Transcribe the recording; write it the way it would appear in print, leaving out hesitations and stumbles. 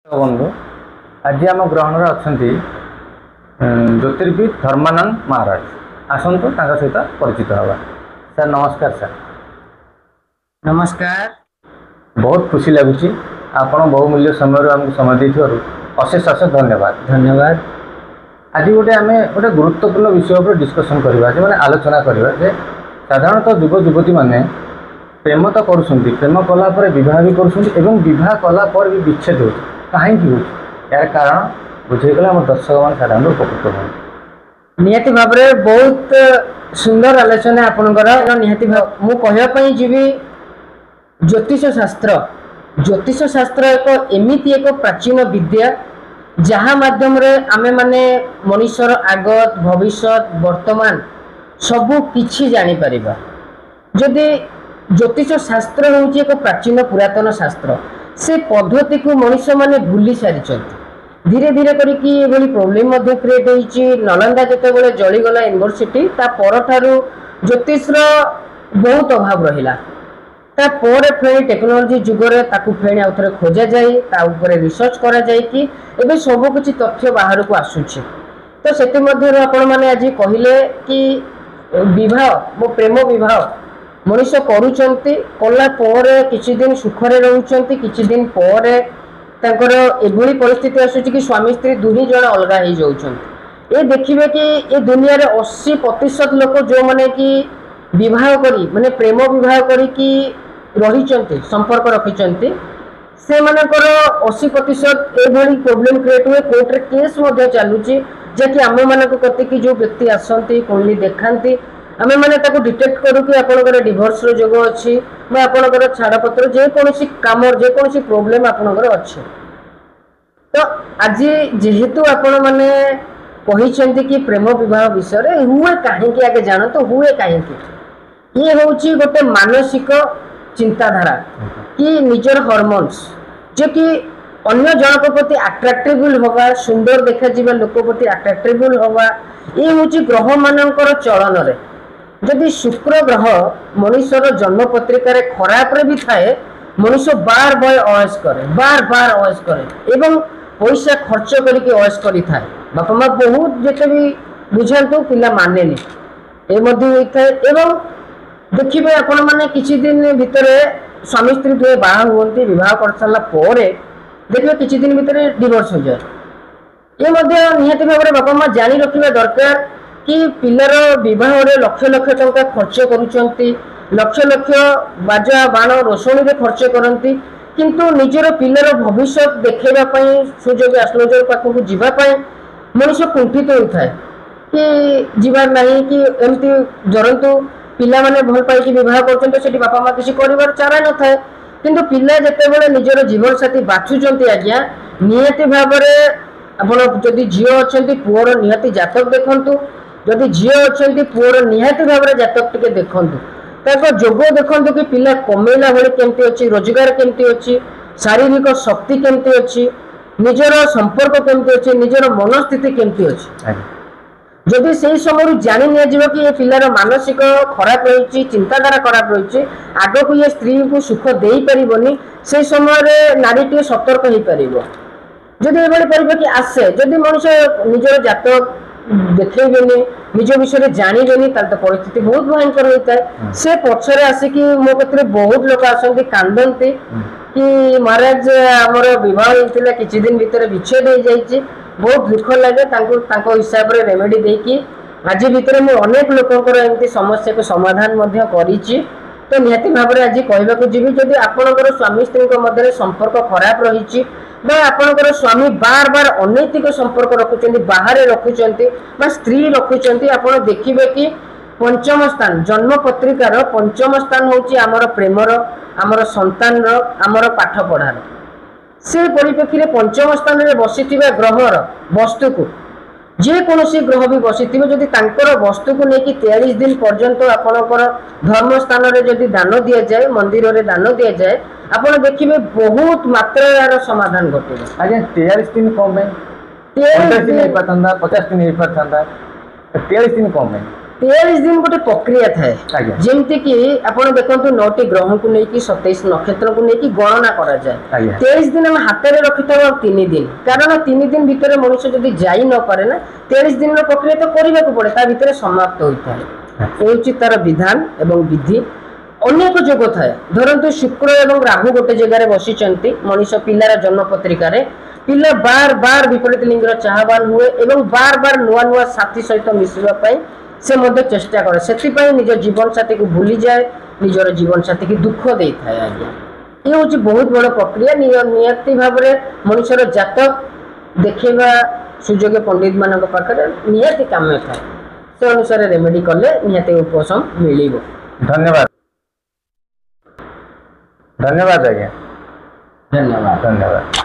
बंधु आज आम ग्रहण अच्छा ज्योतिर्विद धर्मानंद महाराज आसतु सहित परिचित हवा। सर नमस्कार। सर नमस्कार। बहुत खुशी लगुच आपण बहुमूल्य समय आमको समय देथिबारु अशेष अशेष धन्यवाद। धन्यवाद। आज गोटे आम गोटे गुरुत्वपूर्ण विषय पर डिस्कसन करवा जे माने आलोचना करवा जे साधारणतः युव युवती माने प्रेम तो करुछंती, प्रेम कला पर विवाह भी करुछंती एवं विवाह कला पर भी विच्छेद हो कहीं यार कारण बुझेगला आम दर्शक मान साधारण उपकृत हो। निहाती भाव में बहुत सुंदर आलोचना आपणकर। निहाती भाव मु कहवाई जीवी ज्योतिष शास्त्र। ज्योतिष शास्त्र एक एमिति एक प्राचीन विद्या जहाँ माध्यम रे आमे माने मनुष्यर आगत भविष्य वर्तमान सबू किछि जानी परिबा। जदि ज्योतिष शास्त्र हूँ एक प्राचीन पुरातन शास्त्र से पद्धति को मनुष्य माने भूली सारी धीरे धीरे करके प्रोब्लेम क्रिएट होती। नालंदा जिते जलीगला यूनिवर्सिटी परठारू ज्योतिषर बहुत अभाव रहा। फेणी टेक्नोलोजी जुगरे फेणी आउ थे खोजा जाए रिसर्च करा जाए कि एबे सब किछि तथ्य बाहर को आसुछि। तो से आपण मैंने आज कहले कि विवाह मो प्रेम विवाह मनुष्य करुचंती कला परे किछि दिन सुखरे रहउचंती, किछि दिन परे तांकर एभली परिस्थिति आसुछि कि स्वामी स्त्री दुही जण अलगा हो जाउचंती। ए देखिबे कि ए दुनिया रे 80% लोक जो माने कि विवाह करी माने प्रेम विवाह करी कि रहिचंती संपर्क रखिचंती से मानकर 80% एभली प्रॉब्लम क्रिएट हुए। कोर्ट रे केस मध्ये चालुछि जे कि आम मानक कते कि जो व्यक्ति आसंती कुंडली देखांती आमे माने ताको डिटेक्ट करू कि आपनकर डिवोर्स रो जोग अछि बा आपनकर छाड़पत्र जे कोनोसी काम जे कोनोसी प्रॉब्लम आपनकर अछि। तो आज जेहेतु आपण माने कहिसेंती कि प्रेम विवाह विषय रे हुए काहे कि आगे जानो तो हुए काहे कि ये होछि गोटे मानसिक चिंताधारा कि निजर हार्मोन्स जे कि अन्य जनक प्रति अट्रैक्टेबल होगा सुंदर देखा जीवा लोक प्रति अट्रैक्टेबल होगा ये होछि ग्रह मानकर चलन रे। जदि शुक्र ग्रह मनुष्यर जन्म पत्रिका रे खराब रे भी थाए मनुष्य बार बार अयस करे एवं पैसा खर्च करके अयस करी थाए। बापा माँ बहुत जेते भी बुझातु पिला मानेनी ए मध्ये होइथाए। एवं देखिबे आपण माने किछि दिन भितरे स्वामी स्त्री दुए बाहा हुअन्ति विवाह कर सारला परे देखिबे किछि दिन भितरे डिवोर्स हो जाए। ए मध्ये निहाती भाबरे बापा माँ जानि रखिबा दरकार कि पिलार विवाह रे लक्ष लक्ष टंका खर्च करूचंती, लक्ष लक्ष बाजा बाण रोषणी रे खर्च करंती किंतु निजर पिलार भविष्य देखैबा पई सुजोग एस्ट्रोलजर पाखु जीवा पई मनुष्य कुंठित होइथाय कि जीवार नाही कि एमती जरंतु पिला माने भल पाई कि विवाह करचंते सेठी बापा माँ किछि करिवार चारा न थाए किंतु पिला जेतेबेले निजर जीवन साथी बाछुचंती आज्ञा नियति भाबरे आपण जदि झियो अछंती पुअर नियति जातक देखंतु, जदि झील अच्छा पुअर निहाती भाव में जातक टे देखु जोग देखु कि पिला कमेला भाई केमती अच्छी, रोजगार केमती अच्छी, शारीरिक शक्ति केमती अच्छी, निजर संपर्क केमती अच्छी, निजर मनस्थिति केमती अच्छी। जदि से समय जानी निया कि ये पिलार मानसिक खराब रही चिंताधारा खराब रही आग को ये स्त्री को सुख दे पारनी से समय नारी टे सतर्क हो पार। जदि ये कि आसे जदि मनुष्य निजर जातक देखेबेनी निज विषय जानवेनी तो परिस्थिति बहुत भयंकर होता है। से पछरे आसिकी मो कतरे बहुत लोग आसंती कांदंती कि महाराज आमर विवाह होता किछि दिन भितर विच्छेद हो जाइए बहुत दुख लगे तांको हिसाब रे रेमेडी देकी आज भितर मु अनेक लोकंकर एमती समस्या को समाधान मध्य करिछि। तो निहाती भाव में आज कहबाक जीवी जदि आपनकर स्वामी स्त्री मध्य संपर्क खराब रही आपनकर स्वामी बार बार अनैतिक संपर्क रखुचंती बाहर रखुचंती बा स्त्री रखुचंती आपण देखिबे कि पंचम स्थान जन्म पत्रिकार पंचम स्थान होची आमर प्रेमर आमर संतान आमर पाठ पढ़ार से परिप्रेक्षी रे पंचम स्थान रे बसिथिबा ग्रहर वस्तु को जे कोनोसी ग्रह भी बसिथिबे जदि तांकर वस्तु को लेकी 43 दिन पर्यंत आपनकर धर्म स्थान रे जदि दान दिया जाए मंदिर रे दान दिया जाए आपण देखिबे बहुत मात्रार समाधान घटे। आज्ञा 43 दिन कम में 43 दिन नहीं पातंदा 50 दिन नहीं पातंदा 43 दिन कम में 23 दिन गोटे प्रक्रिया थाए आज्ञा। जेमती कि आपण देखंतु 9टी ग्रह को लेकी 27 नक्षत्र को लेकी गणना करा जाए आज्ञा। 23 दिन हम हाथ में रखिथाव 3 दिन कारण 3 दिन भितर मनुष्य जदि जाई न पारे ना 23 दिन प्रक्रिया तो करबा को पड़े ता भितर समाप्त होता है एउची तार विधान एवं विधि अनेक जोग थाए धरंतु शुक्र एवं राहु गोटे जगह बसिचंती मनुष्य पिलार जन्म पत्रिका रे पिला बार बार विपरीत लिंगर चाहवान हुए एवं बार बार नुआ नुआ साथी सहित मिसवा पाई से मध्य चेष्टा करे से निज जीवन साथी को भूली जाए निजर जीवन साथी की दुख दे थाए आज्ञा ये हूँ बहुत बड़ प्रक्रिया नियति भाव में मनुष्यर जातक देखा सुजोग पंडित मान पाखे नियति काम थाए से अनुसार रेमेडी कले नियति उपशम मिल धन्यवाद धन्यवाद आज्ञा धन्यवाद धन्यवाद।